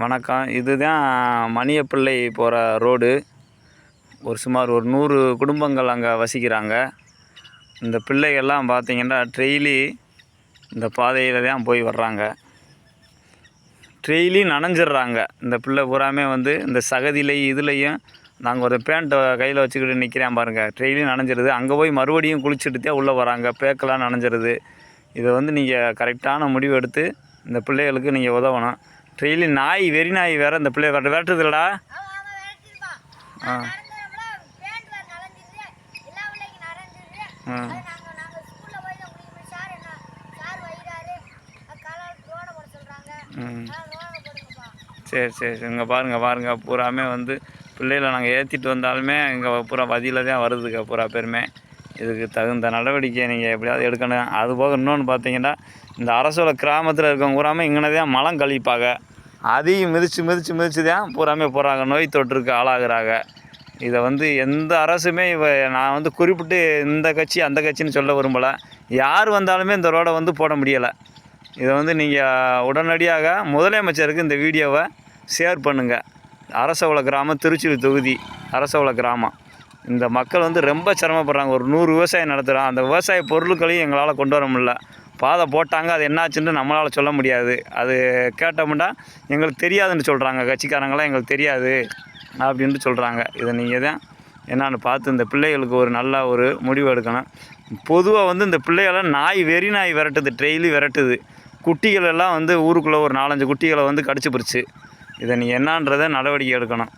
வணக்கம். இதுதான் மணியப்பிள்ளை போகிற ரோடு. சுமார் 100 குடும்பங்கள் அங்கே வசிக்கிறாங்க. இந்த பிள்ளைகள்லாம் பார்த்திங்கன்னா டெய்லி இந்த பாதையில் தான் போய் வர்றாங்க. டெய்லி நனைஞ்சிட்றாங்க. இந்த பிள்ளை பூராமே இந்த சகதியிலையும் இதுலேயும் நாங்கள் ஒரு பேண்ட்டை கையில் வச்சுக்கிட்டு நிற்கிறேன் பாருங்கள். டெய்லி நனைஞ்சிருது. அங்கே போய் மறுபடியும் குளிச்சுட்டு தான் உள்ளே வராங்க. பேக்கெல்லாம் நனைஞ்சிருது. இதை நீங்கள் கரெக்டான முடிவு எடுத்து இந்த பிள்ளைகளுக்கு நீங்கள் உதவணும். டெய்லி வெறி நாய் வேறு இந்த பிள்ளைய விரட்டுதுலடா. சரி சரி இங்கே பாருங்கள் பூராமே பிள்ளைகளை நாங்கள் ஏற்றிட்டு வந்தாலுமே இங்கே பூரா வதியில் தான் வருதுங்க பூரா பேருமே. இதுக்கு தகுந்த நடவடிக்கை நீங்கள் எப்படியாவது எடுக்கணும். அதுபோக இன்னொன்று பார்த்தீங்கன்னா இந்த அரசோட கிராமத்தில் இருக்கவங்க பூராமே இங்கே தான் மலம் கழிப்பாங்க. அதையும் மிதித்து தான் பூராமே போகிறாங்க. நோய் தொற்றுக்கு ஆளாகிறாங்க. இதை எந்த அரசுமே நான் குறிப்பிட்டு இந்த கட்சி அந்த கட்சின்னு சொல்ல விரும்பலை. யார் வந்தாலுமே இந்த ரோடை போட முடியலை. இதை நீங்கள் உடனடியாக முதலமைச்சருக்கு இந்த வீடியோவை ஷேர் பண்ணுங்கள். அரசவள கிராமம், திருச்சி தொகுதி அரசவள கிராமம். இந்த மக்கள் ரொம்ப சிரமப்படுறாங்க. ஒரு 100 விவசாயம் நடத்துகிறோம். அந்த விவசாய பொருட்களையும் எங்களால் கொண்டு வர முடியல. பாதை போட்டாங்க, அது என்னாச்சுன்னு நம்மளால் சொல்ல முடியாது. அது கேட்டோம்னா எங்களுக்கு தெரியாதுன்னு சொல்கிறாங்க. கட்சிக்காரங்களாம் எங்களுக்கு தெரியாது அப்படின்ட்டு சொல்கிறாங்க. இதை நீங்கள் தான் என்னான்னு பார்த்து இந்த பிள்ளைகளுக்கு ஒரு நல்ல ஒரு முடிவு எடுக்கணும். பொதுவாக இந்த பிள்ளைகளை வெறி நாய் விரட்டுது. டெய்லி விரட்டுது. குட்டிகள் எல்லாம் ஊருக்குள்ளே ஒரு 4-5 குட்டிகளை கடிச்சு பிடிச்சி. இதை நீங்கள் என்னான்றதை நடவடிக்கை எடுக்கணும்.